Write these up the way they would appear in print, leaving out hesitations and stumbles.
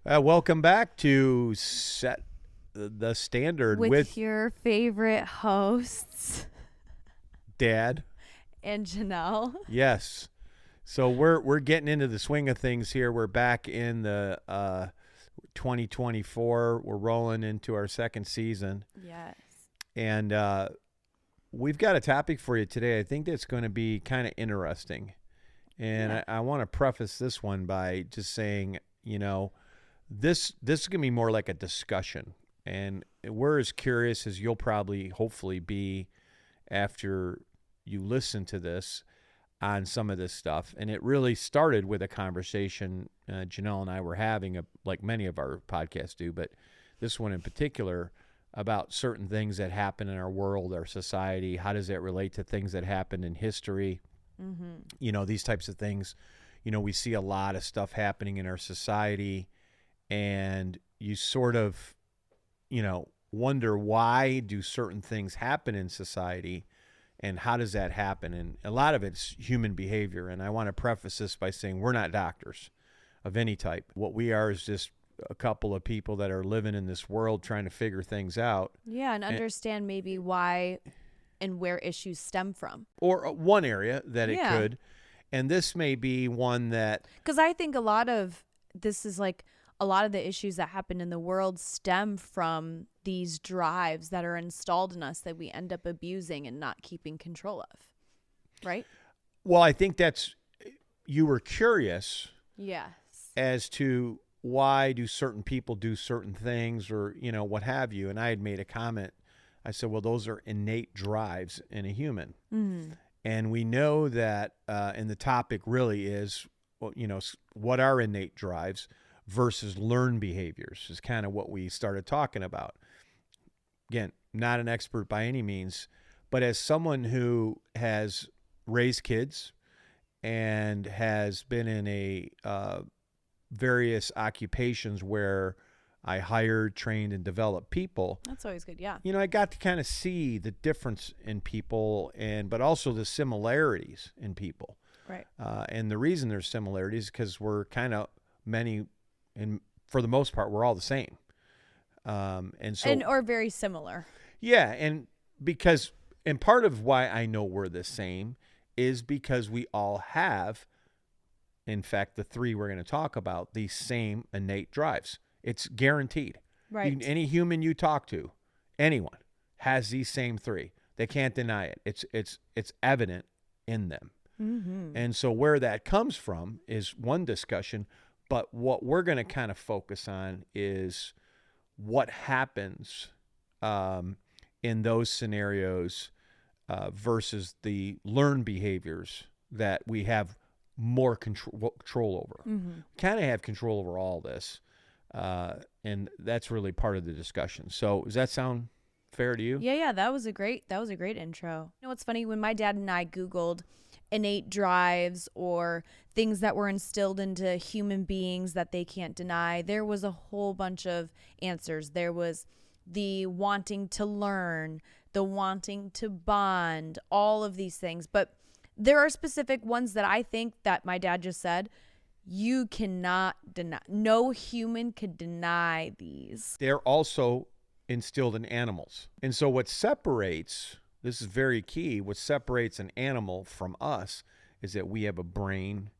Welcome back to Set the Standard with with your favorite hosts Dad. and Genelle. Yes. So we're getting into the swing of things here. We're back in the 2024. We're rolling into our second season. Yes. And we've got a topic for you today. I think that's going to be kind of interesting. And Yeah. I want to preface this one by just saying, this is going to be more like a discussion. And we're as curious as you'll probably, hopefully, be after you listen to this on some of this stuff. And it really started with a conversation Genelle and I were having, like many of our podcasts do, but this one in particular, about certain things that happen in our world, our society. How does that relate to things that happened in history? Mm-hmm. These types of things. We see a lot of stuff happening in our society, and you sort of, wonder why do certain things happen in society, and how does that happen? And a lot of it's human behavior. And I want to preface this by saying we're not doctors of any type. What we are is just a couple of people that are living in this world trying to figure things out. Yeah, and understand maybe why and where issues stem from. Or one area that it Yeah. could. And this may be one that, Because I think a lot of the issues that happen in the world stem from these drives that are installed in us that we end up abusing and not keeping control of. Right? well, I think you were curious Yes. as to why do certain people do certain things, or what have you. And I had made a comment. I said, well, those are innate drives in a human. Mm. And we know that, and the topic really is, what are innate drives versus learned behaviors is kind of what we started talking about. Again, not an expert by any means, but as someone who has raised kids and has been in a various occupations where I hired, trained, and developed people. That's always good. Yeah. I got to kind of see the difference in people, but also the similarities in people. Right. And the reason there's similarities is because we're kind of and for the most part, we're all the same. Or very similar. Yeah, and part of why I know we're the same is because we all have, in fact, the three we're going to talk about, these same innate drives. It's guaranteed. Right. Any human you talk to, anyone, has these same three. They can't deny it. It's evident in them. Mm-hmm. And so where that comes from is one discussion, but what we're going to kind of focus on is what happens in those scenarios versus the learned behaviors that we have more control over. Mm-hmm. Kind of have control over all this, and that's really part of the discussion. So does that sound fair to you? Yeah, that was a great intro. You know what's funny? When my dad and I Googled innate drives or things that were instilled into human beings that they can't deny, there was a whole bunch of answers. There was the wanting to learn, the wanting to bond, all of these things. But there are specific ones that I think that my dad just said, you cannot deny. No human could deny these. They're also instilled in animals. And so this is very key, what separates an animal from us is that we have a brain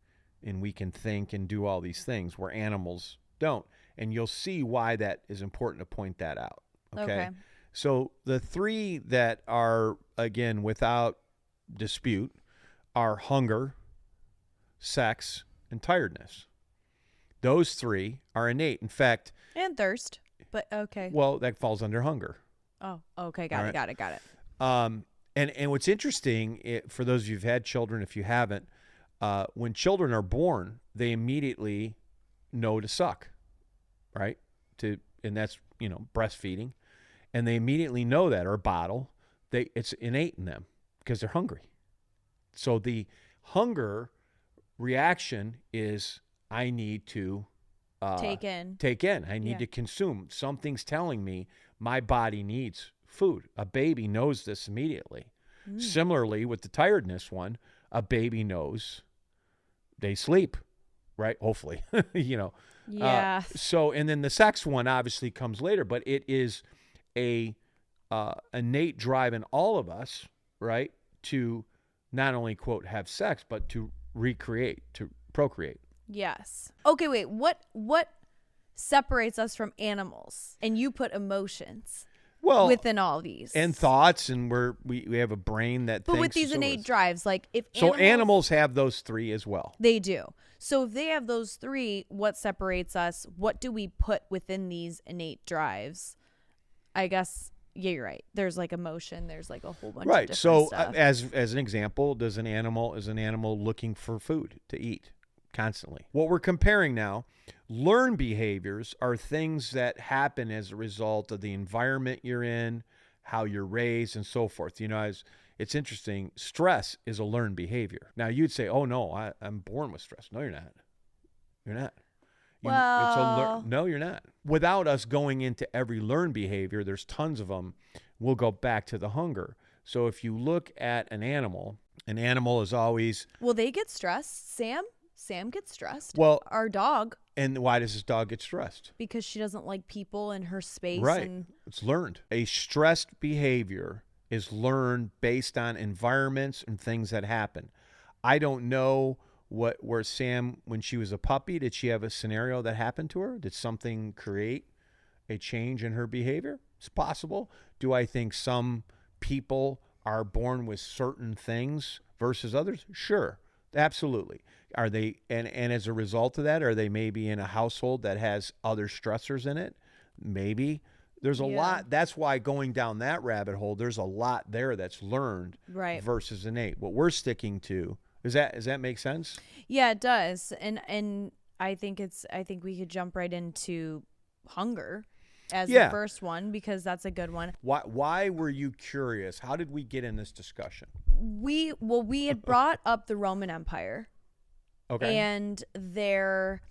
and we can think and do all these things where animals don't. And you'll see why that is important to point that out. Okay. So the three that are, again, without dispute, are hunger, sex, and tiredness. Those three are innate. In fact, and thirst. But okay. Well, that falls under hunger. Oh, okay. Got it. And what's interesting, for those of you who've had children, if you haven't, when children are born, they immediately know to suck, right? And that's breastfeeding, and they immediately know that, or bottle. It's innate in them because they're hungry. So the hunger reaction is, I need to take in. I need to consume. Something's telling me my body needs food. A baby knows this immediately. Similarly, with the tiredness one, a baby knows they sleep, right? Hopefully, Yeah. So, and then the sex one obviously comes later, but it is a innate drive in all of us, right, to not only quote have sex, but to recreate, to procreate. Yes. Okay, wait. What separates us from animals? And you put emotions within all these. And thoughts, and we have a brain that but thinks. with these innate drives, like if animals have those three as well. They do. So if they have those three, what separates us? What do we put within these innate drives? I guess, yeah, you're right. There's like emotion. There's like a whole bunch of different stuff. As an example, is an animal looking for food to eat constantly? What we're comparing now, learned behaviors are things that happen as a result of the environment you're in, how you're raised, and so forth. It's interesting. Stress is a learned behavior. Now you'd say, "Oh no, I'm born with stress." No, you're not. You're not. No, you're not. Without us going into every learned behavior, there's tons of them. We'll go back to the hunger. So if you look at an animal is always. Well, they get stressed. Sam gets stressed. Well, our dog. And why does this dog get stressed? Because she doesn't like people in her space. Right. It's learned. A stressed behavior is learned based on environments and things that happen. I don't know where Sam, when she was a puppy, did she have a scenario that happened to her? Did something create a change in her behavior? It's possible. Do I think some people are born with certain things versus others? Sure. Absolutely. Are they, and as a result of that, are they maybe in a household that has other stressors in it? Maybe. There's a lot. That's why going down that rabbit hole, there's a lot there that's learned versus innate. What we're sticking to, does that make sense? Yeah, it does. And I think we could jump right into hunger as the first one, because that's a good one. Why were you curious? How did we get in this discussion? We had brought up the Roman Empire. Okay. And their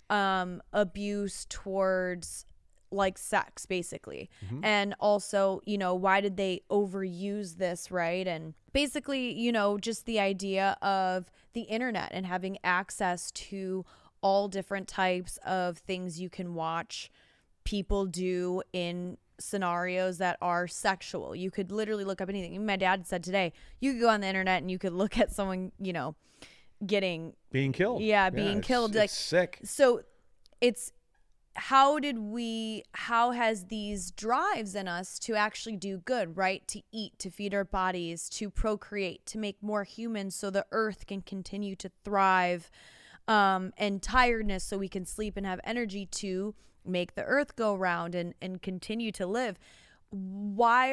abuse towards like sex, basically. Mm-hmm. And also, why did they overuse this, right? And basically, just the idea of the internet and having access to all different types of things you can watch people do in scenarios that are sexual. You could literally look up anything. My dad said today, you could go on the internet and you could look at someone, being killed. Yeah, being killed. It's sick. So it's how has these drives in us to actually do good, right? To eat, to feed our bodies, to procreate, to make more humans so the earth can continue to thrive, and tiredness so we can sleep and have energy to make the earth go round and continue to live. Why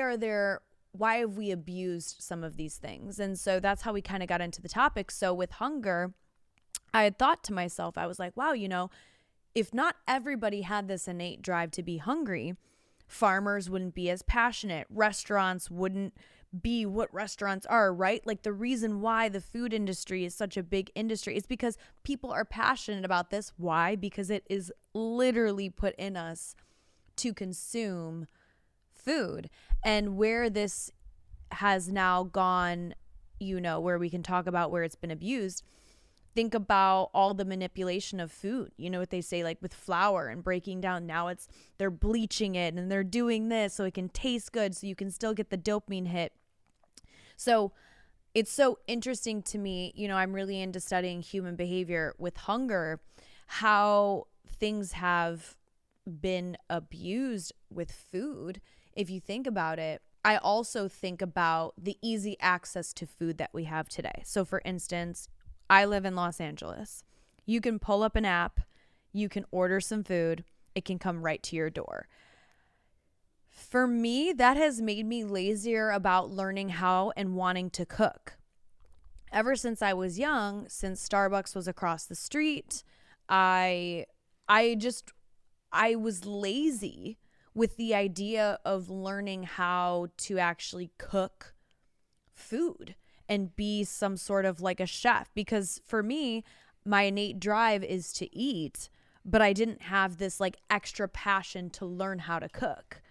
have we abused some of these things? And so that's how we kind of got into the topic. So with hunger, I had thought to myself, I was like, wow, if not everybody had this innate drive to be hungry, farmers wouldn't be as passionate. Restaurants wouldn't be what restaurants are, right? Like the reason why the food industry is such a big industry is because people are passionate about this. Why? Because it is literally put in us to consume food. And where this has now gone, where we can talk about where it's been abused, think about all the manipulation of food. You know what they say, like with flour and breaking down. Now they're bleaching it and they're doing this so it can taste good so you can still get the dopamine hit. So it's so interesting to me, I'm really into studying human behavior with hunger, how things have been abused with food. If you think about it, I also think about the easy access to food that we have today. So for instance, I live in Los Angeles. You can pull up an app, you can order some food, it can come right to your door. For me, that has made me lazier about learning how and wanting to cook. Ever since I was young, since Starbucks was across the street, I was lazy with the idea of learning how to actually cook food and be some sort of like a chef. Because for me, my innate drive is to eat, but I didn't have this like extra passion to learn how to cook.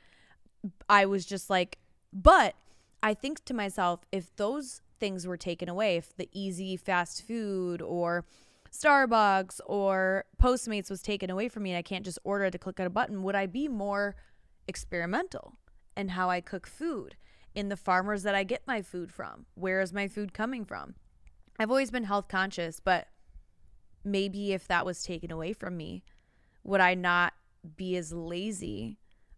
I was just like, but I think to myself, if those things were taken away, if the easy fast food or Starbucks or Postmates was taken away from me and I can't just order it to click on a button, would I be more experimental in how I cook food, in the farmers that I get my food from? Where is my food coming from? I've always been health conscious, but maybe if that was taken away from me, would I not be as lazy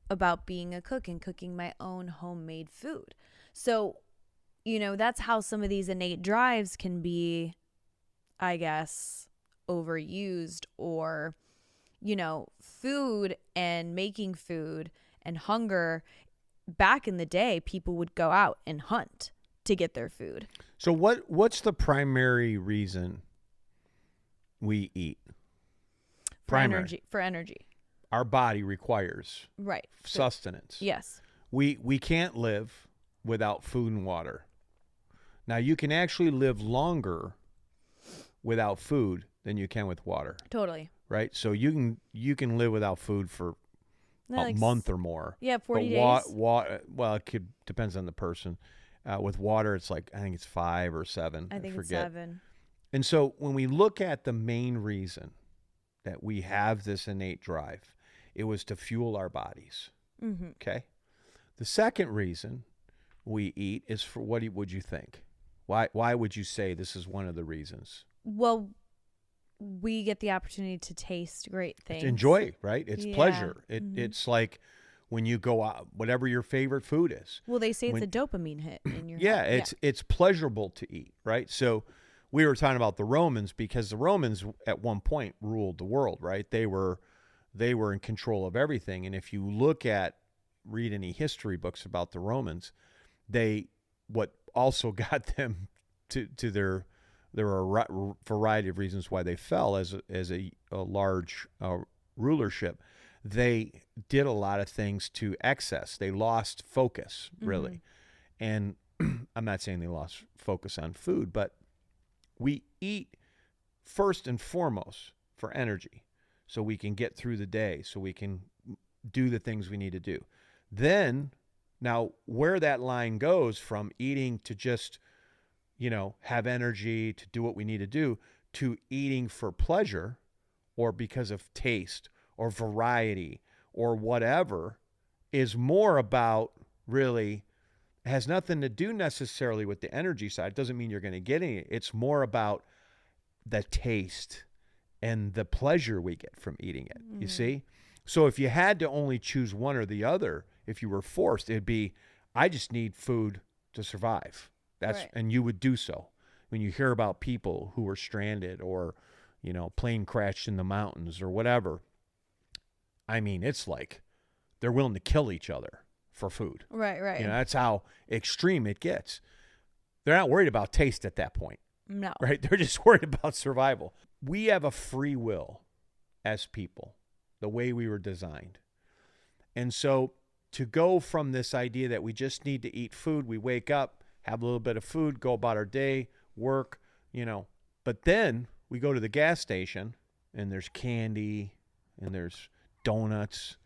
about being a cook and cooking my own homemade food? So, that's how some of these innate drives can be, I guess, overused, or, food and making food and hunger. Back in the day, people would go out and hunt to get their food. So what's the primary reason we eat? Primary. For energy. Our body requires Right. sustenance. Yes. We can't live without food and water. Now, you can actually live longer without food than you can with water. Totally. Right? So you can live without food for a month or more. Yeah, 40 days. days. Well, it depends on the person. With water, it's like, I think it's 5 or 7. I think forget. it's 7. And so when we look at the main reason that we have this innate drive, it was to fuel our bodies. Mm-hmm. Okay? The second reason we eat is for, what would you think? Why would you say this is one of the reasons? Well, we get the opportunity to taste great things. Enjoy, right? It's pleasure. Mm-hmm. It's like when you go out, whatever your favorite food is. Well, they say it's a dopamine hit in your head. It's pleasurable to eat, right? So we were talking about the Romans, because the Romans at one point ruled the world, right? They were in control of everything. And if you read any history books about the Romans, what also got them to there are a variety of reasons why they fell as a large rulership. They did a lot of things to excess. They lost focus, really. Mm-hmm. And I'm not saying they lost focus on food, but we eat first and foremost for energy, so we can get through the day, so we can do the things we need to do. Then, now, where that line goes from eating to just, have energy to do what we need to do, to eating for pleasure or because of taste or variety or whatever, is more about, really, has nothing to do necessarily with the energy side. It doesn't mean you're going to get any. It's more about the taste and the pleasure we get from eating it. You see? So if you had to only choose one or the other, if you were forced, it'd be, I just need food to survive. Right. And you would do so. When you hear about people who were stranded or, plane crashed in the mountains or whatever, I mean, it's like they're willing to kill each other for food. Right. That's how extreme it gets. They're not worried about taste at that point. No. Right? They're just worried about survival. We have a free will as people, the way we were designed. And so to go from this idea that we just need to eat food, we wake up, have a little bit of food, go about our day, work, but then we go to the gas station and there's candy and there's donuts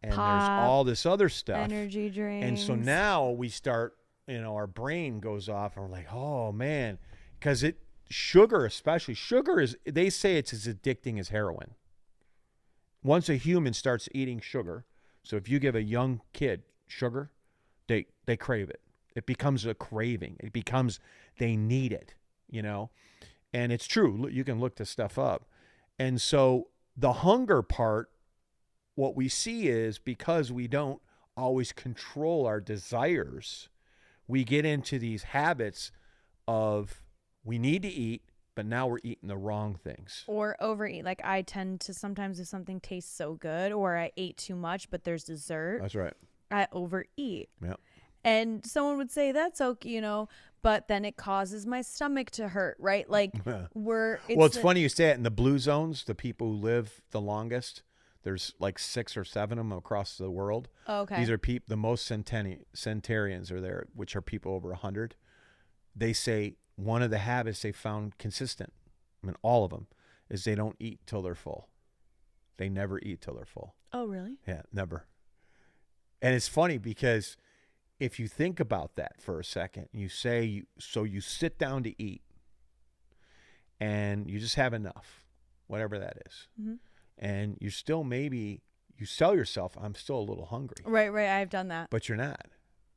and Pop, there's all this other stuff. Energy drinks. And so now we start, our brain goes off and we're like, oh man, because sugar especially, they say it's as addicting as heroin. Once a human starts eating sugar, so if you give a young kid sugar, they crave it. It becomes a craving. It becomes, they need it, And it's true. You can look this stuff up. And so the hunger part, what we see is, because we don't always control our desires, we get into these habits of, we need to eat, but now we're eating the wrong things. Or overeat. Like, I tend to sometimes, if something tastes so good, or I ate too much, but there's dessert. That's right. I overeat. Yeah. And someone would say that's okay, but then it causes my stomach to hurt, right? Like, it's funny you say it. In the blue zones, the people who live the longest, there's like 6 or 7 of them across the world. Oh, okay. These are the most centenarians are there, which are people over 100. They say one of the habits they found consistent, all of them, is they don't eat till they're full. They never eat till they're full. Oh, really? Yeah, never. And it's funny because if you think about that for a second, you say, so you sit down to eat, and you just have enough, whatever that is. Mm-hmm. And you still maybe you sell yourself, I'm still a little hungry. Right. I've done that. But you're not.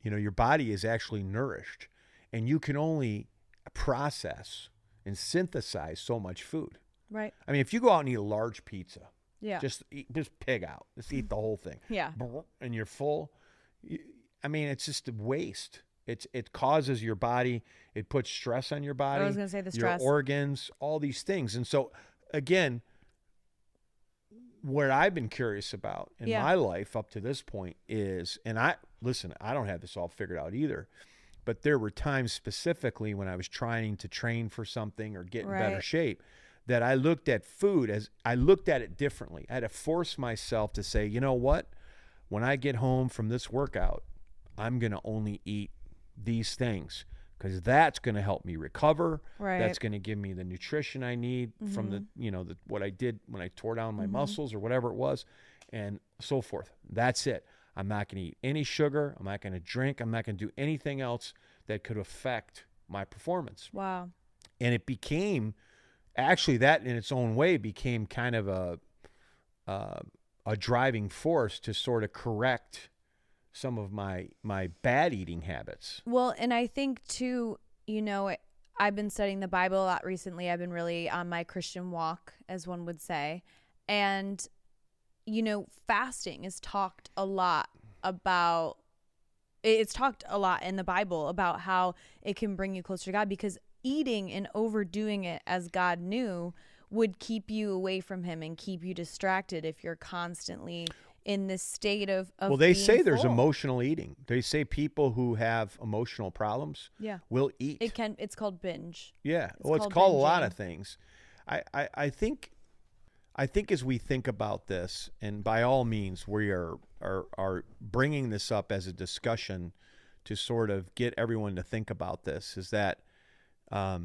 Your body is actually nourished, and you can only process and synthesize so much food. Right. I mean, if you go out and eat a large pizza, Yeah. just pig out, just eat the whole thing. Yeah. And you're full. I mean, it's just a waste. It causes your body, it puts stress on your body. I was going to say the stress. Your organs, all these things. And so, again, what I've been curious about in my life up to this point is, and I don't have this all figured out either, but there were times specifically when I was trying to train for something or get in better shape that I looked at food I looked at it differently. I had to force myself to say, you know what? When I get home from this workout, I'm going to only eat these things because that's going to help me recover. Right. That's going to give me the nutrition I need from the what I did when I tore down my muscles or whatever it was, and so forth. That's it. I'm not going to eat any sugar. I'm not going to drink. I'm not going to do anything else that could affect my performance. Wow. And it became, actually, that in its own way became kind of a driving force to sort of correct some of my bad eating habits. Well, and I think too, I've been studying the Bible a lot recently. I've been really on my Christian walk, as one would say. And, fasting is talked a lot about. It's talked a lot in the Bible about how it can bring you closer to God, because eating and overdoing it as God knew would keep you away from him and keep you distracted if you're constantly in this state of well, they being say there's full. Emotional eating. They say people who have emotional problems will eat. It's called binge. Yeah. It's called a lot of things. I think as we think about this, and by all means we are bringing this up as a discussion to sort of get everyone to think about this, is that I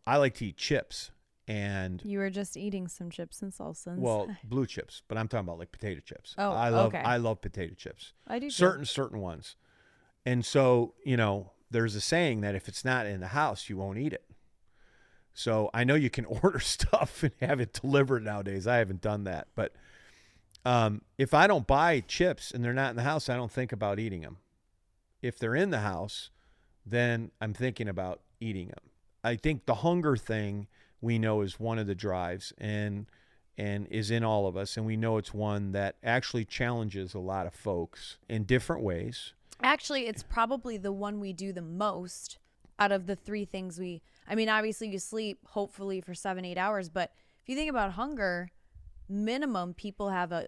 like to eat chips. And you were just eating some chips and salsa. Well, blue chips, but I'm talking about like potato chips. Oh, I love potato chips. I do certain ones. And so, there's a saying that if it's not in the house, you won't eat it. So I know you can order stuff and have it delivered nowadays. I haven't done that, but if I don't buy chips and they're not in the house, I don't think about eating them. If they're in the house, then I'm thinking about eating them. I think the hunger thing, we know, is one of the drives and is in all of us. And we know it's one that actually challenges a lot of folks in different ways. Actually, it's probably the one we do the most out of the three things obviously you sleep hopefully for 7-8 hours, but if you think about hunger, minimum people have an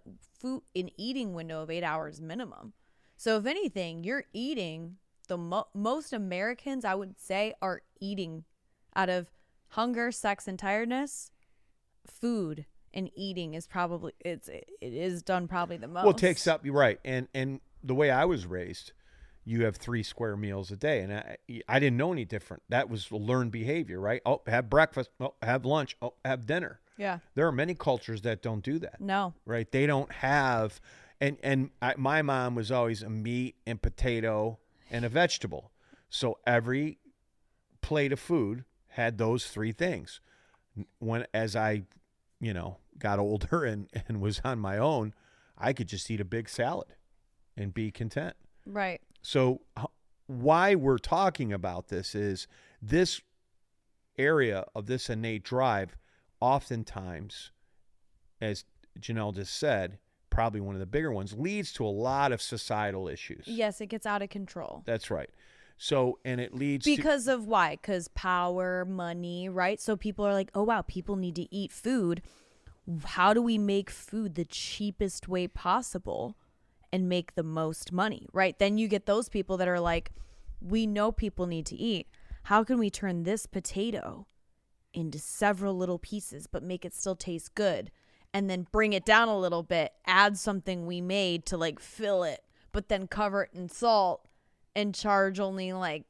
eating window of 8 hours minimum. So if anything, you're eating most Americans, I would say, are eating out of hunger, sex, and tiredness. Food and eating is probably it is done probably the most. Well, it takes up, you're right. And the way I was raised, you have 3 square meals a day, and I didn't know any different. That was learned behavior, right? Oh, have breakfast. Oh, have lunch. Oh, have dinner. Yeah. There are many cultures that don't do that. No. Right? They don't have, my mom was always a meat and potato and a vegetable. So every plate of food had those 3 things. As I, got older and was on my own, I could just eat a big salad and be content. Right. So why we're talking about this is this area of this innate drive, oftentimes, as Genelle just said, probably one of the bigger ones, leads to a lot of societal issues. Yes, it gets out of control. That's right. So, and it leads because of why? Because power, money, right? So people are like, oh, wow, people need to eat food. How do we make food the cheapest way possible and make the most money, right? Then you get those people that are like, we know people need to eat. How can we turn this potato into several little pieces but make it still taste good? And then bring it down a little bit, add something we made to like fill it, but then cover it in salt and charge only like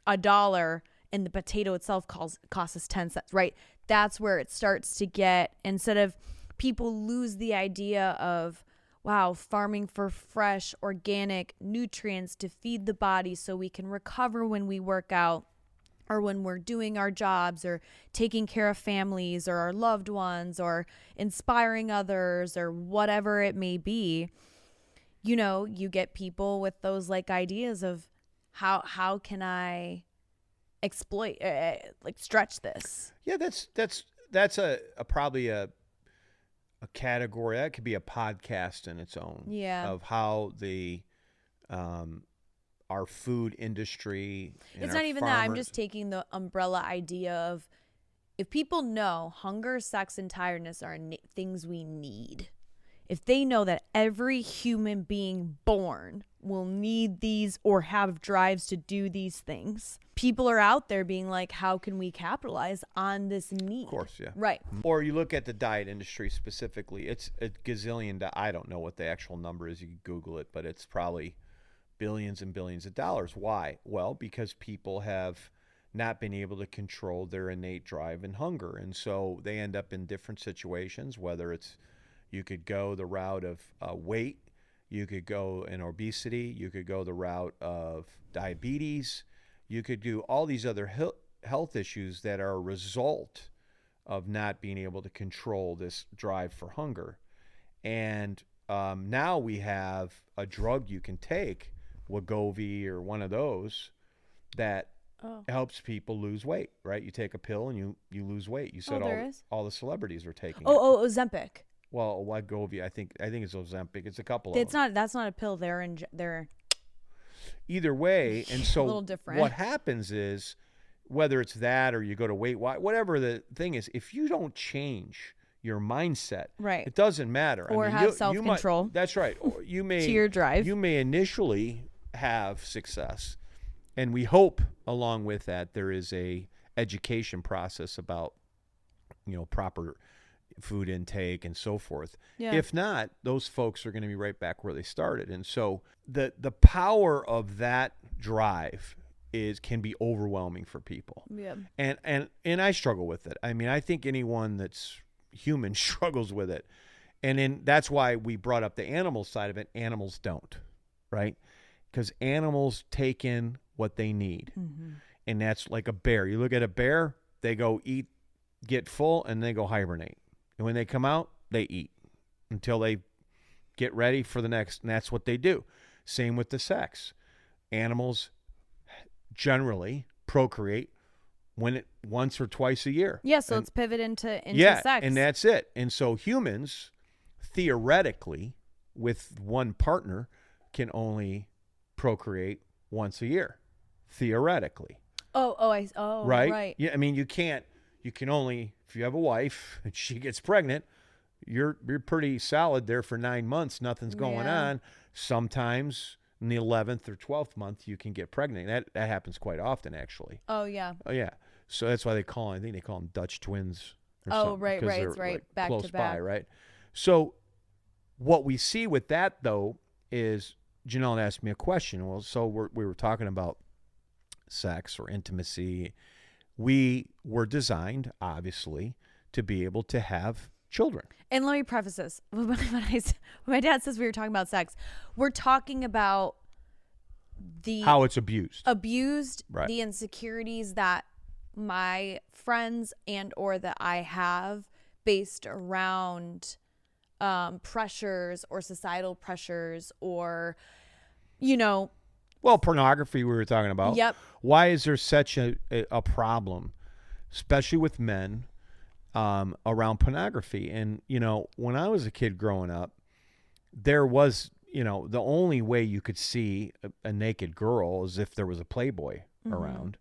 $1, and the potato itself costs us 10 cents, right? That's where it starts to get, instead of people lose the idea of, wow, farming for fresh, organic nutrients to feed the body so we can recover when we work out. or when we're doing our jobs or taking care of families or our loved ones or inspiring others or whatever it may be, you know, you get people with those like ideas of how can I exploit, like stretch this. Yeah, that's a probably a category that could be a podcast in its own. Yeah. Of how the our food industry. And It's our not even that. I'm farmers- just taking the umbrella idea of if people know hunger, sex, and tiredness are things we need. If they know that every human being born will need these or have drives to do these things, people are out there being like, how can we capitalize on this need? Of course, yeah. Right. Or you look at the diet industry specifically, it's a gazillion. I don't know what the actual number is. You can Google it, but it's probably billions and billions of dollars. Why? Well, because people have not been able to control their innate drive and hunger. And so they end up in different situations, whether it's you could go the route of weight, you could go in obesity, you could go the route of diabetes, you could do all these other health issues that are a result of not being able to control this drive for hunger. And now we have a drug you can take, Wegovy or one of those, that helps people lose weight, right? You take a pill and you lose weight. You said all the celebrities are taking it. Ozempic. Well, Wegovy, I think it's Ozempic. It's a couple of It's them. that's not a pill. They're Either way, and so a little different. What happens is, whether it's that or you go to Weight Watch, whatever the thing is, if you don't change your mindset, right, it doesn't matter. Or have self-control. That's right. Or you may to your drive. You may initially have success, and we hope along with that there is a education process about, you know, proper food intake and so forth. Yeah. If not, those folks are going to be right back where they started. And so the power of that drive can be overwhelming for people. Yeah. And I struggle with it. I mean, I think anyone that's human struggles with it. And that's why we brought up the animal side of it. Animals don't, right? Because animals take in what they need. Mm-hmm. And that's like a bear. You look at a bear, they go eat, get full, and they go hibernate. And when they come out, they eat until they get ready for the next. And that's what they do. Same with the sex. Animals generally procreate once or twice a year. Yeah, so let's pivot into sex. And that's it. And so humans, theoretically, with one partner, can only procreate once a year. Theoretically. Right? Yeah, I mean, you can only, if you have a wife and she gets pregnant, you're pretty solid there for 9 months. Nothing's going on. Sometimes in the 11th or 12th month, you can get pregnant. That happens quite often, actually. Oh, yeah. So that's why I think they call them Dutch twins. Right. It's right. Like back close to back. by, right? So what we see with that, though, is Genelle asked me a question. Well, so we were talking about sex or intimacy. We were designed, obviously, to be able to have children. And let me preface this. When my dad says we were talking about sex, we're talking about how it's abused, right. The insecurities that my friends and or that I have based around pressures or societal pressures or, you know. Well, pornography we were talking about. Yep. Why is there such a problem, especially with men, around pornography? And, you know, when I was a kid growing up, there was, you know, the only way you could see a naked girl is if there was a Playboy around.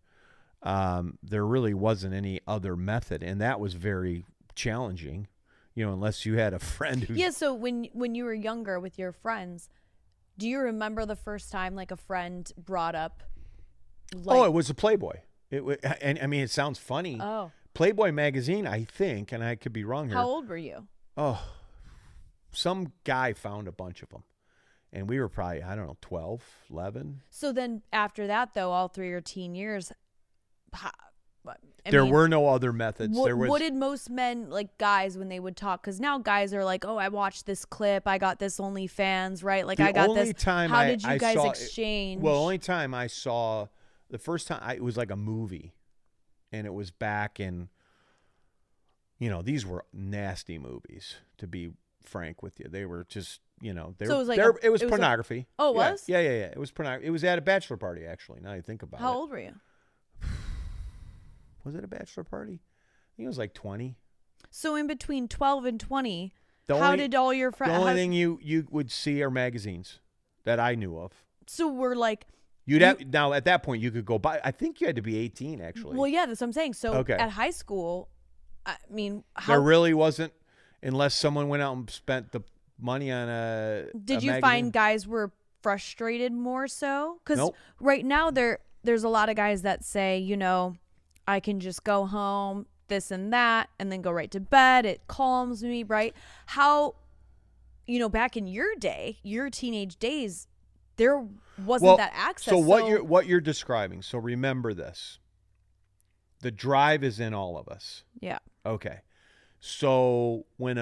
There really wasn't any other method. And that was very challenging, you know, unless you had a friend who. Yeah. So when you were younger with your friends, do you remember the first time like a friend brought up? It was a Playboy. And I mean, it sounds funny. Oh. Playboy magazine, I think, and I could be wrong here. How old were you? Oh, some guy found a bunch of them. And we were probably, I don't know, 12, 11. So then after that, though, all through your teen years, there were no other methods. What did most men, like guys, when they would talk? Because now guys are like, oh, I watched this clip. I got this OnlyFans, right? Like, I got this. How did you guys exchange? Well, the only time I saw, the first time, it was like a movie. and it was back in, these were nasty movies, to be frank with you. They were just, So it was like it was pornography. Oh, it was? Yeah. It was pornography. It was at a bachelor party, actually, now you think about it. How old were you? Was it a bachelor party? I think it was like 20. So in between 12 and 20, how did all your friends... The only thing you would see are magazines that I knew of. So we're like... Now, at that point, you could go buy... I think you had to be 18, actually. Well, yeah, that's what I'm saying. So at high school, I mean... There really wasn't, unless someone went out and spent the money on a Did you find guys were frustrated more so? Because right now, there's a lot of guys that say, I can just go home, this and that, and then go right to bed. It calms me, right? How, back in your day, your teenage days, there wasn't that access. So what you're describing, so remember this. The drive is in all of us. Yeah. Okay. So when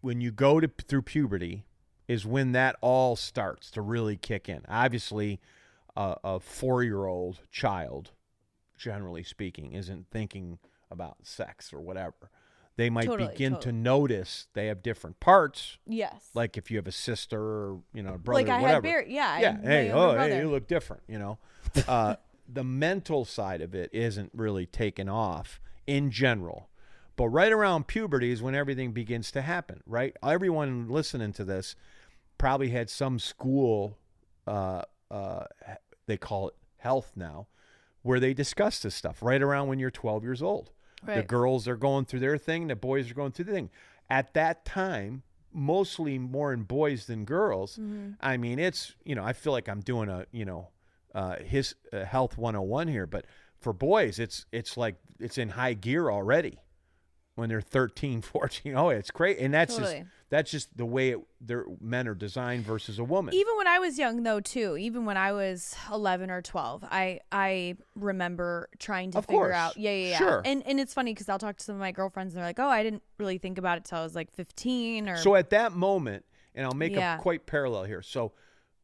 you go through puberty is when that all starts to really kick in. Obviously, a 4-year-old child, generally speaking, isn't thinking about sex or whatever. They might begin to notice they have different parts. Yes. Like if you have a sister or, a brother like or I whatever. Had Hey, you look different, The mental side of it isn't really taken off in general. But right around puberty is when everything begins to happen, right? Everyone listening to this probably had some school, they call it health now, where they discuss this stuff right around when you're 12 years old. Right. The girls are going through their thing. The boys are going through their thing. At that time, mostly more in boys than girls. Mm-hmm. I mean, it's, I feel like I'm doing his health 101 here, but for boys, it's like it's in high gear already when they're 13, 14. Oh, it's great. And that's just the way their men are designed versus a woman. Even when I was young, though, too, even when I was 11 or 12, I remember trying to figure out. Yeah. Sure. And it's funny because I'll talk to some of my girlfriends and they're like, oh, I didn't really think about it till I was like 15 or. So at that moment, and I'll make a quite parallel here. So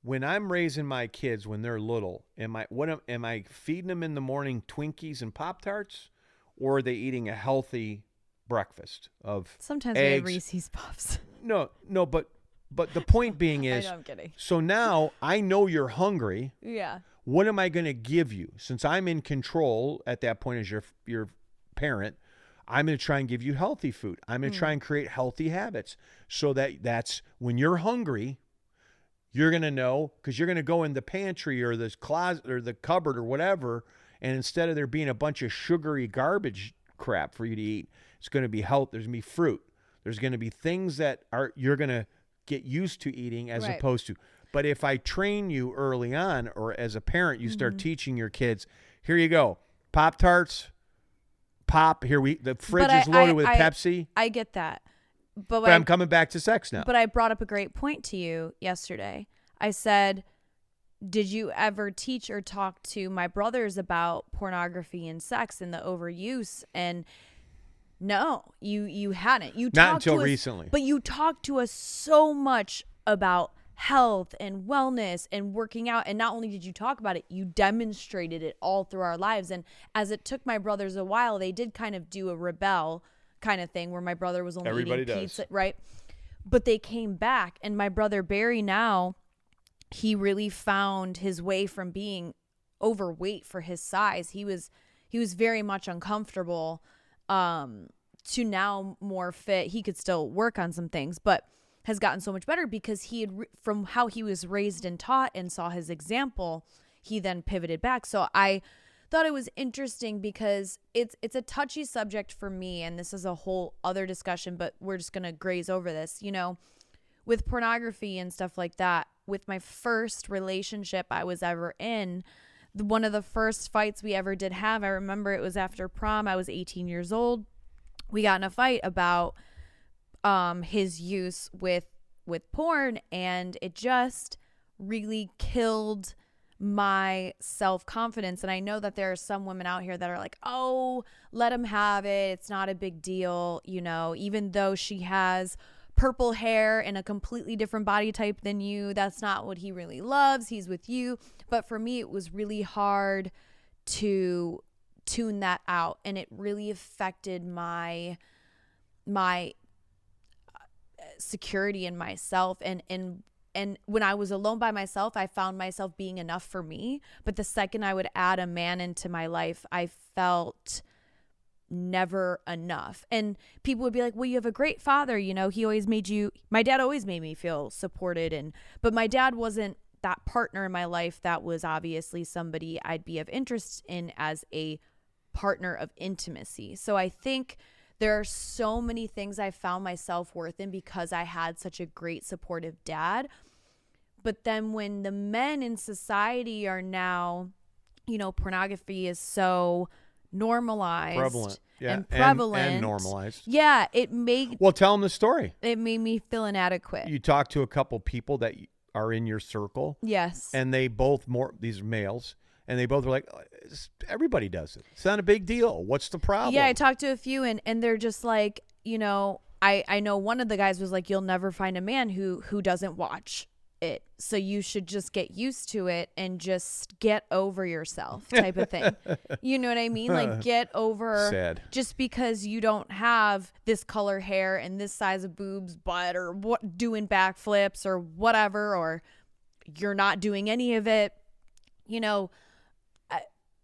when I'm raising my kids when they're little, am I feeding them in the morning Twinkies and Pop-Tarts, or are they eating a healthy breakfast of sometimes eggs? We have Reese's Puffs. No, but the point being is, I know, I'm kidding. So now I know you're hungry. Yeah. What am I going to give you? Since I'm in control at that point as your parent, I'm going to try and give you healthy food. I'm going to try and create healthy habits so that's when you're hungry, you're going to know, because you're going to go in the pantry or this closet or the cupboard or whatever, and instead of there being a bunch of sugary garbage crap for you to eat, it's going to be health. There's going to be fruit. There's going to be things that you're going to get used to eating as opposed to. But if I train you early on, or as a parent, you start teaching your kids, here you go, Pop-Tarts, the fridge is loaded with Pepsi. I get that. But I'm coming back to sex now. But I brought up a great point to you yesterday. I said, did you ever teach or talk to my brothers about pornography and sex and the overuse? And no, you hadn't. You not until recently. But you talked to us so much about health and wellness and working out. And not only did you talk about it, you demonstrated it all through our lives. And as it took my brothers a while, they did kind of do a rebel kind of thing where my brother was only eating pizza, right? But they came back, and my brother Barry now, he really found his way from being overweight for his size. He was very much uncomfortable to now more fit. He could still work on some things, but has gotten so much better because he had from how he was raised and taught and saw his example, he then pivoted back. So I thought it was interesting because it's a touchy subject for me, and this is a whole other discussion, but we're just going to graze over this, with pornography and stuff like that. With my first relationship I was ever in, one of the first fights we ever did have, I remember it was after prom. I was 18 years old. We got in a fight about his use with porn, and it just really killed my self-confidence. And I know that there are some women out here that are like, oh, let him have it, it's not a big deal, even though she has purple hair and a completely different body type than you, that's not what he really loves, he's with you. But for me, it was really hard to tune that out, and it really affected my security in myself. And when I was alone by myself, I found myself being enough for me. But the second I would add a man into my life, I felt never enough. And people would be like, well, you have a great father. You know, my dad always made me feel supported. But my dad wasn't that partner in my life that was obviously somebody I'd be of interest in as a partner of intimacy. So I think there are so many things I found my self-worth in because I had such a great supportive dad. But then when the men in society are now, you know, pornography is so normalized Prevalent. Yeah. and prevalent and normalized. Yeah, Well, tell them the story. it made me feel inadequate. You talk to a couple people that are in your circle. Yes. And they both, these are males, and they both were like, everybody does it. It's not a big deal. What's the problem? Yeah, I talked to a few, and they're just like, you know, I know one of the guys was like, you'll never find a man who doesn't watch it. So you should just get used to it and just get over yourself type of thing. You know what I mean? Like, get over Sad. Just because you don't have this color hair and this size of boobs, butt, or doing backflips or whatever, or you're not doing any of it, you know,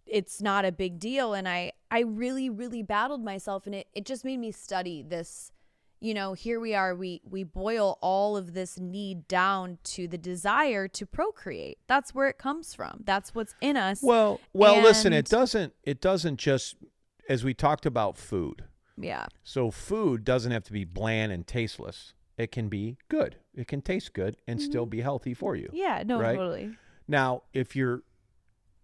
it's not a big deal. And I really, really battled myself, and it just made me study this. You know, here we are, we boil all of this need down to the desire to procreate. That's where it comes from. That's what's in us. Well, listen, it doesn't just, as we talked about food. Yeah. So food doesn't have to be bland and tasteless. It can be good. It can taste good and still be healthy for you. Yeah, no, right? totally. Now, if you're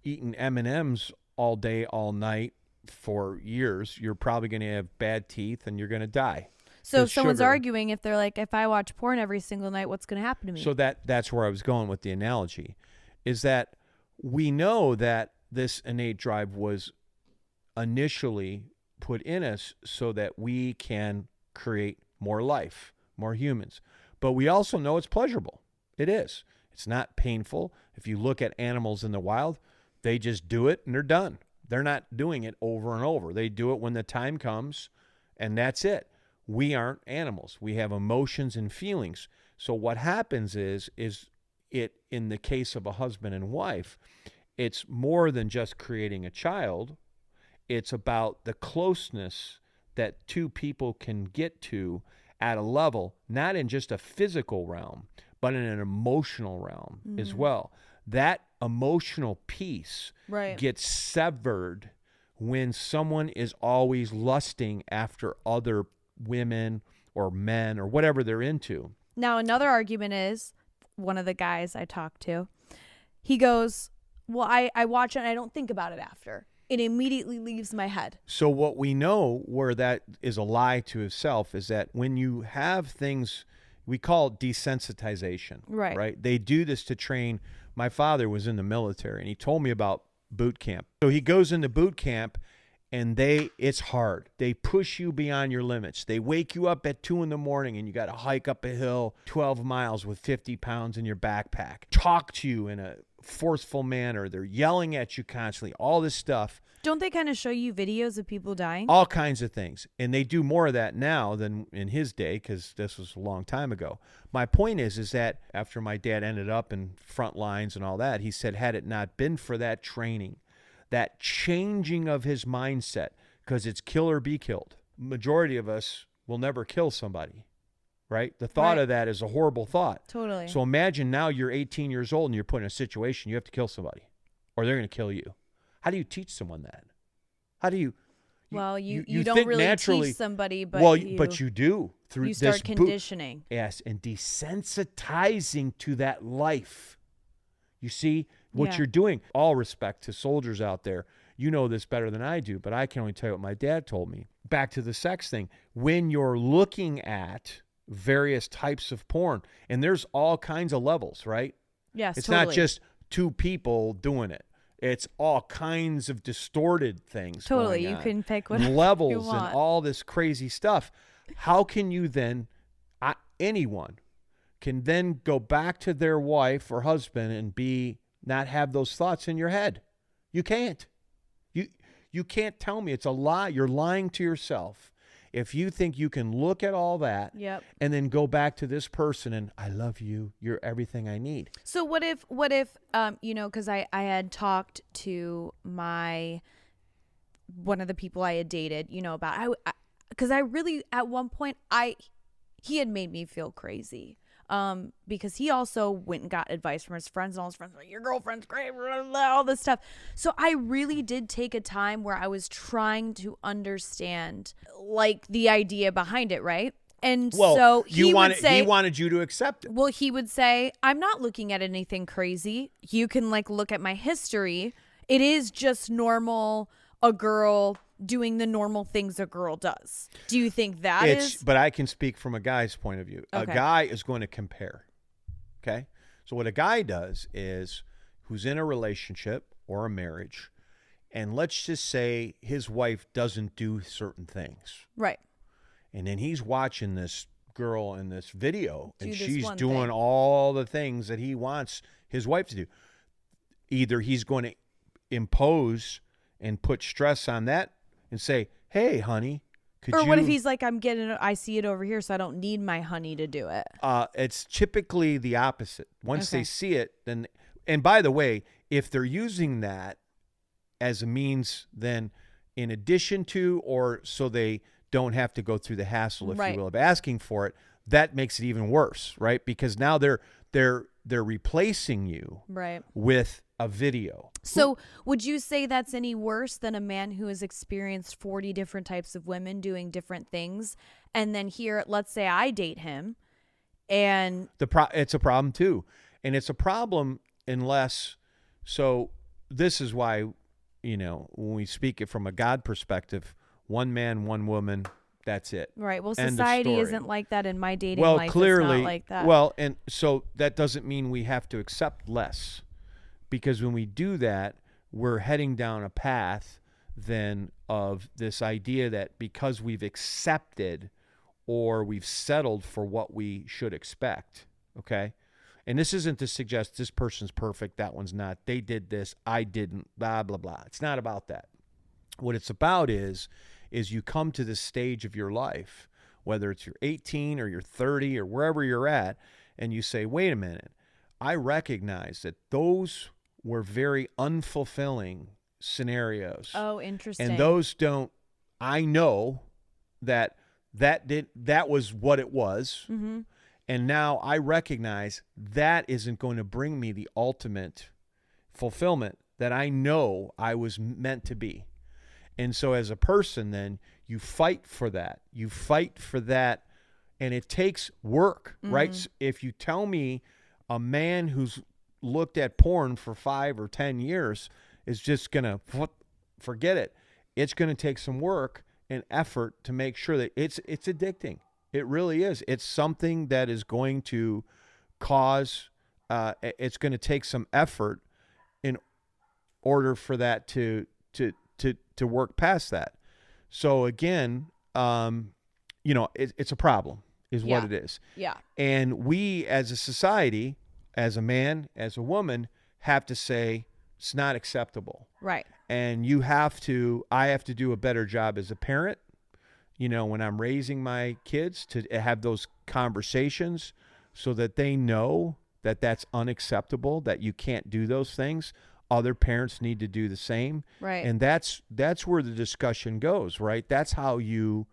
eating M&Ms all day, all night for years, you're probably going to have bad teeth and you're going to die. So if someone's arguing, if they're like, if I watch porn every single night, what's going to happen to me? So that's where I was going with the analogy, is that we know that this innate drive was initially put in us so that we can create more life, more humans. But we also know it's pleasurable. It is. It's not painful. If you look at animals in the wild, they just do it and they're done. They're not doing it over and over. They do it when the time comes, and that's it. We aren't animals. We have emotions and feelings. So what happens is it, in the case of a husband and wife, it's more than just creating a child. It's about the closeness that two people can get to at a level, not in just a physical realm, but in an emotional realm as well. That emotional piece gets severed when someone is always lusting after other women or men or whatever they're into. Now, another argument is, one of the guys I talked to, he goes, well, I watch it and I don't think about it after. It immediately leaves my head. So what we know, where that is a lie to itself, is that when you have things, we call it desensitization. Right? They do this to train. My father was in the military, and he told me about boot camp. So he goes into boot camp, and it's hard. They push you beyond your limits. They wake you up at 2 a.m. and you got to hike up a hill 12 miles with 50 pounds in your backpack. Talk to you in a forceful manner. They're yelling at you constantly. All this stuff. Don't they kind of show you videos of people dying? All kinds of things. And they do more of that now than in his day, because this was a long time ago. My point is that after my dad ended up in front lines and all that, he said, had it not been for that training, that changing of his mindset, because it's kill or be killed. Majority of us will never kill somebody, right? The thought of that is a horrible thought. Totally. So imagine now you're 18 years old and you're put in a situation you have to kill somebody, or they're going to kill you. How do you teach someone that? How do you? You don't really teach somebody, but but you do through you start this conditioning. Yes, and desensitizing to that life. You see what you're doing. All respect to soldiers out there. You know this better than I do, but I can only tell you what my dad told me. Back to the sex thing. When you're looking at various types of porn, and there's all kinds of levels, right? Yes, it's totally. not just two people doing it. It's all kinds of distorted things. Totally, going you on. can pick whatever levels you want. And all this crazy stuff. How can you then, anyone can then go back to their wife or husband and not have those thoughts in your head? You can't. You can't tell me it's a lie. You're lying to yourself. If you think you can look at all that and then go back to this person and I love you, you're everything I need. So what if, you know, because I had talked to one of the people I had dated, you know, about, because I really, at one point, he had made me feel crazy. Because he also went and got advice from his friends, and all his friends were like, your girlfriend's great, blah, blah, all this stuff. So I really did take a time where I was trying to understand like the idea behind it, right? And so he wanted you to accept it. Well, he would say, I'm not looking at anything crazy. You can like look at my history. It is just normal, a girl doing the normal things a girl does. Do you think that is? But I can speak from a guy's point of view. Okay. A guy is going to compare. Okay? So what a guy does is who's in a relationship or a marriage, and let's just say his wife doesn't do certain things. Right. And then he's watching this girl in this video, and she's doing thing. all the things that he wants his wife to do. Either he's going to impose and put stress on that and say, hey, honey, what if he's like, I see it over here, so I don't need my honey to do it. It's typically the opposite. Once they see it, then, and by the way, if they're using that as a means, then in addition to, or so they don't have to go through the hassle, if you will, of asking for it, that makes it even worse, right? Because now they're replacing you with a video. So would you say that's any worse than a man who has experienced 40 different types of women doing different things, and then here, let's say I date him, and it's a problem too, and it's a problem unless. So this is why, you know, when we speak it from a God perspective, one man, one woman. That's it. Right. Well, society isn't like that in my dating life. Clearly, it's not like that. Well, and so that doesn't mean we have to accept less, because when we do that, we're heading down a path then of this idea that because we've accepted or we've settled for what we should expect, okay? And this isn't to suggest this person's perfect, that one's not, they did this, I didn't, blah, blah, blah. It's not about that. What it's about is you come to this stage of your life, whether it's you're 18 or you're 30 or wherever you're at, and you say, wait a minute, I recognize that those were very unfulfilling scenarios. Oh, interesting. And those don't, I know that was what it was. Mm-hmm. And now I recognize that isn't going to bring me the ultimate fulfillment that I know I was meant to be. And so as a person, then you fight for that. You fight for that. And it takes work, right? So if you tell me a man who's looked at porn for 5 or 10 years is just going to forget it. It's going to take some work and effort to make sure that it's addicting. It really is. It's something that is going to cause, it's going to take some effort in order for that to work past that. So again, you know, it's a problem is what it is. Yeah. And we as a society, as a man, as a woman, have to say it's not acceptable. Right. And I have to do a better job as a parent, you know, when I'm raising my kids, to have those conversations so that they know that that's unacceptable, that you can't do those things. Other parents need to do the same. Right. And that's where the discussion goes, right? That's how you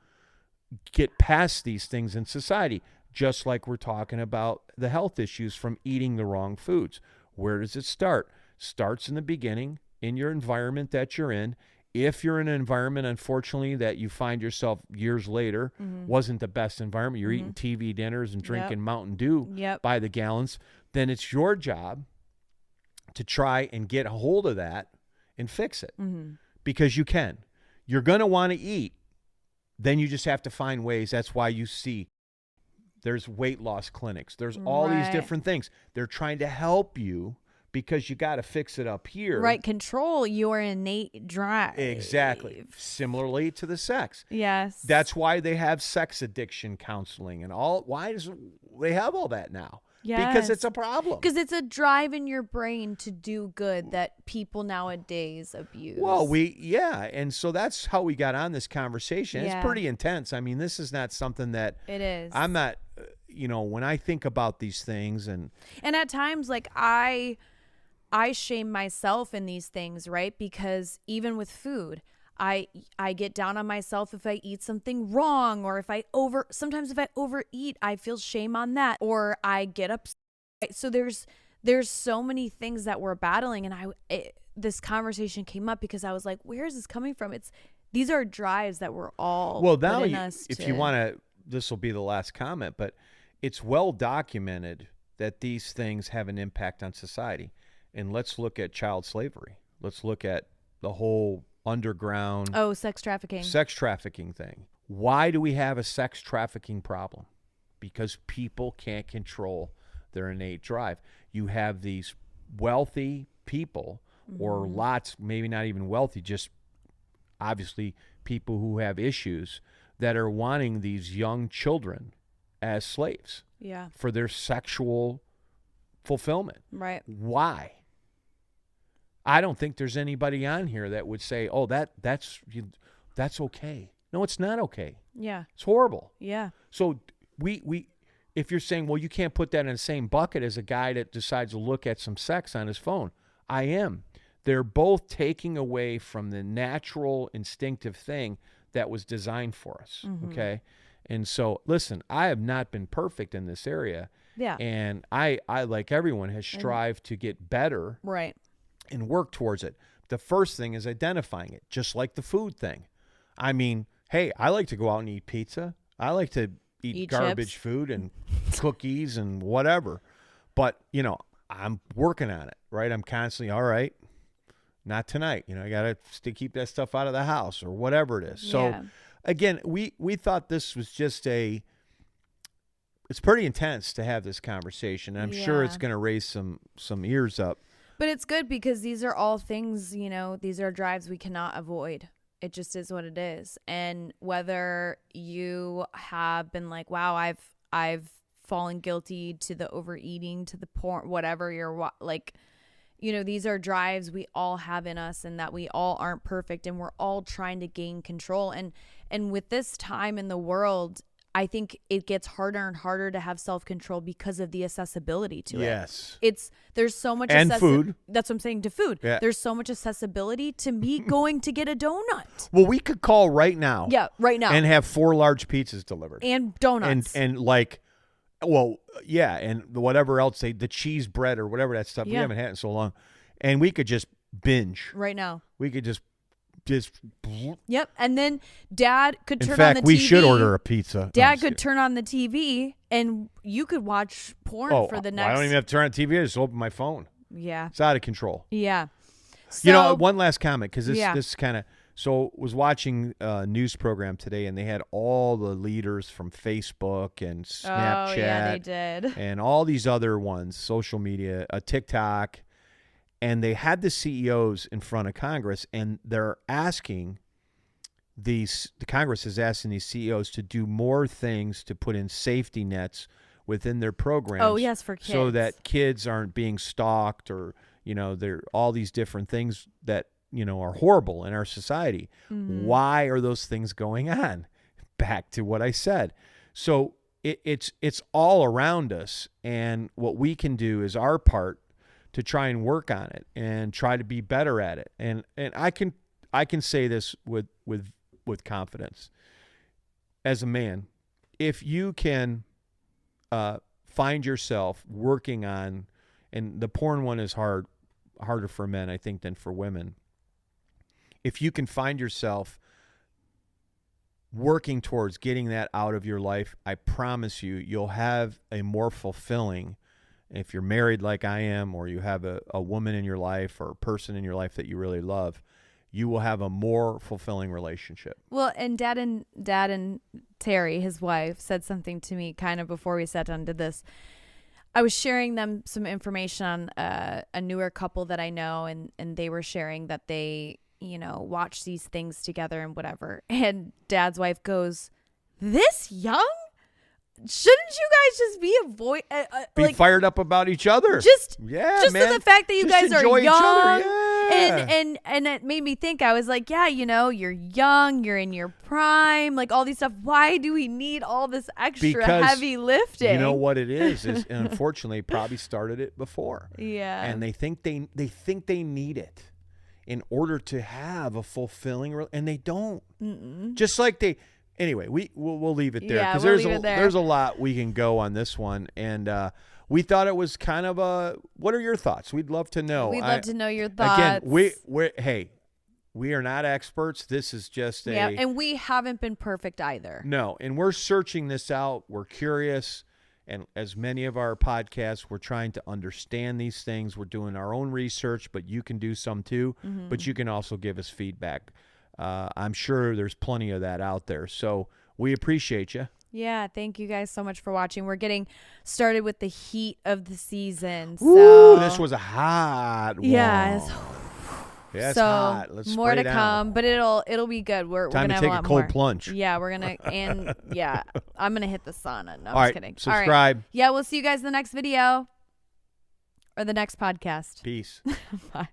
get past these things in society, just like we're talking about the health issues from eating the wrong foods. Where does it start? Starts in the beginning, in your environment that you're in. If you're in an environment, unfortunately, that you find yourself years later wasn't the best environment, you're eating TV dinners and drinking Mountain Dew by the gallons, then it's your job to try and get a hold of that and fix it, because you can. You're going to want to eat. Then you just have to find ways. That's why you see there's weight loss clinics. There's all these different things. They're trying to help you because you got to fix it up here. Right. Control your innate drive. Exactly. Similarly to the sex. Yes. That's why they have sex addiction counseling and all. Why does they have all that now? because it's a problem. Because it's a drive in your brain to do good that people nowadays abuse. Well, and so that's how we got on this conversation. Yeah. It's pretty intense. I mean, this is not something that it is. I'm not, when I think about these things and at times, like I shame myself in these things, right? Because even with food, I get down on myself if I eat something wrong, or sometimes if I overeat, I feel shame on that, or I get upset. So there's so many things that we're battling, and this conversation came up because I was like, where is this coming from? These are drives that we're all now putting us if to. you want to, this will be the last comment, but it's well documented that these things have an impact on society. And let's look at child slavery. Let's look at the whole underground sex trafficking thing. Why do we have a sex trafficking problem? Because people can't control their innate drive. You have these wealthy people, or lots, maybe not even wealthy, just obviously people who have issues that are wanting these young children as slaves for their sexual fulfillment. Right. Why? I don't think there's anybody on here that would say, "Oh, that's okay." No, it's not okay. Yeah. It's horrible. Yeah. So we if you're saying, "Well, you can't put that in the same bucket as a guy that decides to look at some sex on his phone." I am. They're both taking away from the natural instinctive thing that was designed for us, okay? And so, listen, I have not been perfect in this area. Yeah. And I like everyone has strived to get better. Right. And work towards it. The first thing is identifying it, just like the food thing. I mean, hey, I like to go out and eat pizza. I like to eat garbage chips. food and cookies and whatever. But, I'm working on it, right? I'm constantly, all right, not tonight. I got to keep that stuff out of the house or whatever it is. So, again, we thought this was just it's pretty intense to have this conversation. And I'm sure it's going to raise some ears up. But it's good because these are all things, these are drives we cannot avoid. It just is what it is. And whether you have been like, wow, I've fallen guilty to the overeating, to the porn, whatever you're like, these are drives we all have in us, and that we all aren't perfect, and we're all trying to gain control. And with this time in the world, I think it gets harder and harder to have self-control because of the accessibility to it. Yes. There's so much and food. That's what I'm saying, to food. Yeah. There's so much accessibility to me going to get a donut. Well, we could call right now. Yeah, right now. And have 4 large pizzas delivered. And donuts. And and whatever else, the cheese bread or whatever that stuff. We haven't had it in so long. And we could just binge. Right now. We could just Yep. And then Dad could turn on the TV. In fact, we should order a pizza. Dad could turn on the TV and you could watch porn for the next. I don't even have to turn on TV. I just open my phone. Yeah. It's out of control. Yeah. So, one last comment, because this kind of, was watching a news program today, and they had all the leaders from Facebook and Snapchat. Oh, yeah, they did. And all these other ones, social media, TikTok. And they had the CEOs in front of Congress, and they're asking the Congress is asking these CEOs to do more things to put in safety nets within their programs. Oh, yes, for kids. So that kids aren't being stalked, or, there are all these different things that, are horrible in our society. Mm-hmm. Why are those things going on? Back to what I said. So it's all around us, and what we can do is our part to try and work on it and try to be better at it. And I can say this with confidence. As a man, if you can find yourself working on, and the porn one is harder for men, I think, than for women. If you can find yourself working towards getting that out of your life, I promise you'll have a more fulfilling. If you're married like I am, or you have a woman in your life or a person in your life that you really love, you will have a more fulfilling relationship. Well, and Dad and Terry, his wife, said something to me kind of before we sat down and did this. I was sharing them some information on a newer couple that I know, and they were sharing that they, watch these things together and whatever. And Dad's wife goes, "This young? shouldn't you guys just be Be fired up about each other. Just man. the fact that you Just guys are enjoy young. each other. Yeah. And it made me think. I was like, yeah, you're young, you're in your prime, like all these stuff. Why do we need all this extra heavy lifting? You know what it is unfortunately probably started it before. Yeah. And they think they need it in order to have a fulfilling and they don't. Mm-mm. Just like anyway, we'll leave it there because there's a lot we can go on this one, and we thought it was kind of what are your thoughts? We'd love to know. We'd love to know your thoughts. Again, we are not experts. This is just and we haven't been perfect either. No, and we're searching this out. We're curious. And as many of our podcasts, we're trying to understand these things. We're doing our own research, but you can do some too. Mm-hmm. But you can also give us feedback. I'm sure there's plenty of that out there. So we appreciate you. Yeah, thank you guys so much for watching. We're getting started with the heat of the season. Ooh, this was a hot one. Yeah. It's hot. Let's more spray to down. come, but it'll be good. We're Time gonna to have take a lot cold more. plunge. Yeah, I'm gonna hit the sauna. No, I'm All just right, kidding. subscribe. All right. Yeah, we'll see you guys in the next video or the next podcast. Peace. Bye.